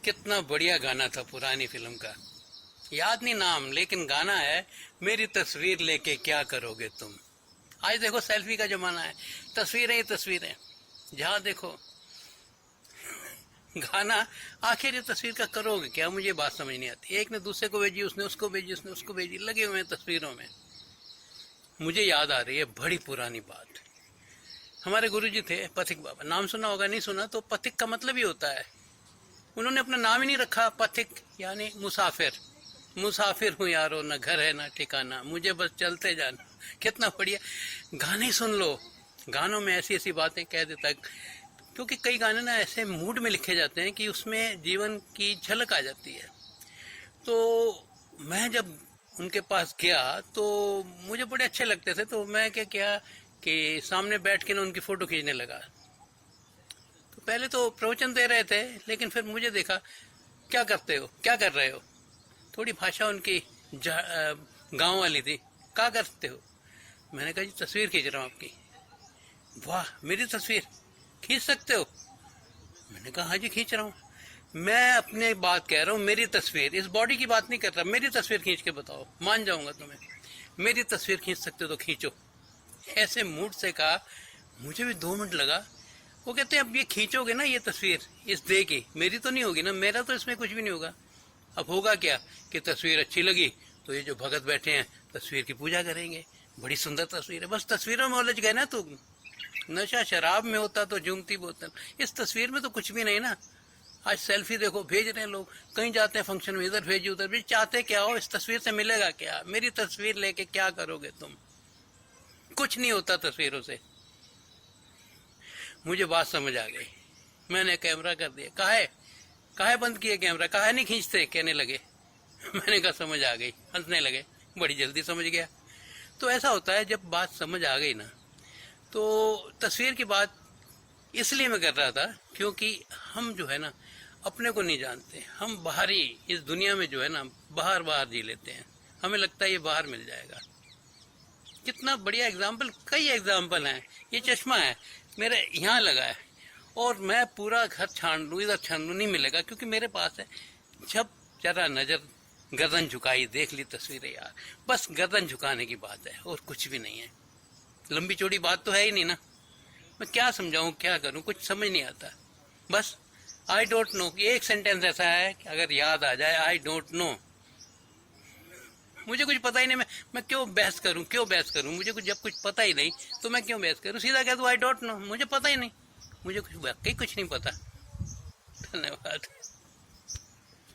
कितना बढ़िया गाना था पुरानी फिल्म का, याद नहीं नाम, लेकिन गाना है मेरी तस्वीर लेके क्या करोगे तुम। आज देखो सेल्फी का जमाना है, तस्वीरें ही तस्वीरें, जहां देखो गाना। आखिर ये तस्वीर का करोगे क्या, मुझे बात समझ नहीं आती। एक ने दूसरे को भेजी, उसने उसको भेजी, उसने उसको भेजी, लगे हुए हैं तस्वीरों में। मुझे याद आ रही है बड़ी पुरानी बात। हमारे गुरुजी थे पथिक बाबा, नाम सुना होगा, नहीं सुना तो पथिक का मतलब ही होता है, उन्होंने अपना नाम ही नहीं रखा, पथिक यानी मुसाफिर। मुसाफिर हूँ यारो, न घर है न ठिकाना, मुझे बस चलते जाना। कितना बढ़िया गाने सुन लो, गानों में ऐसी ऐसी बातें कह देता, क्योंकि कई गाने ना ऐसे मूड में लिखे जाते हैं कि उसमें जीवन की झलक आ जाती है। तो मैं जब उनके पास गया तो मुझे बड़े अच्छे लगते थे, तो मैं क्या किया कि सामने बैठ के ना उनकी फोटो खींचने लगा। तो पहले तो प्रवचन दे रहे थे, लेकिन फिर मुझे देखा, क्या करते हो, क्या कर रहे हो, थोड़ी भाषा उनकी गांव वाली थी, क्या करते हो। मैंने कहा जी तस्वीर खींच रहा हूँ आपकी। वाह, मेरी तस्वीर खींच सकते हो। मैंने कहा हाँ जी खींच रहा हूँ। मैं अपने बात कह रहा हूँ, मेरी तस्वीर, इस बॉडी की बात नहीं कर रहा, मेरी तस्वीर खींच के बताओ, मान जाऊंगा तुम्हें। मेरी तस्वीर खींच सकते हो तो खींचो। ऐसे मूड से कहा, मुझे भी 2 मिनट लगा। वो कहते हैं अब ये खींचोगे ना ये तस्वीर इस दे की, मेरी तो नहीं होगी ना, मेरा तो इसमें कुछ भी नहीं होगा। अब होगा क्या कि तस्वीर अच्छी लगी तो ये जो भगत बैठे हैं तस्वीर की पूजा करेंगे, बड़ी सुंदर तस्वीर है, बस तस्वीरों में उलझ गए ना तुम। नशा शराब में होता तो जूमती बोतल, इस तस्वीर में तो कुछ भी नहीं ना। आज सेल्फी देखो भेज रहे हैं लोग, कहीं जाते हैं फंक्शन में, इधर भेजिए उधर भेजिए, चाहते क्या हो, इस तस्वीर से मिलेगा क्या, मेरी तस्वीर लेके क्या करोगे तुम। कुछ नहीं होता तस्वीरों से। मुझे बात समझ आ गई, मैंने कैमरा कर दिया। काहे बंद किए कैमरा, काहे नहीं खींचते, कहने लगे। मैंने कहा समझ आ गई, हंसने लगे, बड़ी जल्दी समझ गया। तो ऐसा होता है जब बात समझ आ गई ना, तो तस्वीर की बात इसलिए मैं कर रहा था क्योंकि हम जो है ना अपने को नहीं जानते, हम बाहरी इस दुनिया में जो है ना बाहर जी लेते हैं, हमें लगता है ये बाहर मिल जाएगा। कितना बढ़िया एग्जाम्पल, कई एग्जाम्पल हैं। ये चश्मा है मेरे यहाँ लगा है, और मैं पूरा घर छान लूँ, इधर छान लूँ, नहीं मिलेगा क्योंकि मेरे पास है। जब जरा नजर गर्दन झुकाई, देख ली तस्वीरें यार, बस गर्दन झुकाने की बात है और कुछ भी नहीं है। लंबी चौड़ी बात तो है ही नहीं ना, मैं क्या समझाऊं, क्या करूं, कुछ समझ नहीं आता। बस आई डोंट नो, एक सेंटेंस ऐसा है कि अगर याद आ जाए, आई डोंट नो, मुझे कुछ पता ही नहीं, मैं क्यों बहस करूं, मुझे कुछ, जब कुछ पता ही नहीं तो मैं क्यों बहस करूं, सीधा कह दूं आई डोंट नो, मुझे पता ही नहीं, मुझे कुछ वाकई कुछ नहीं पता। धन्यवाद।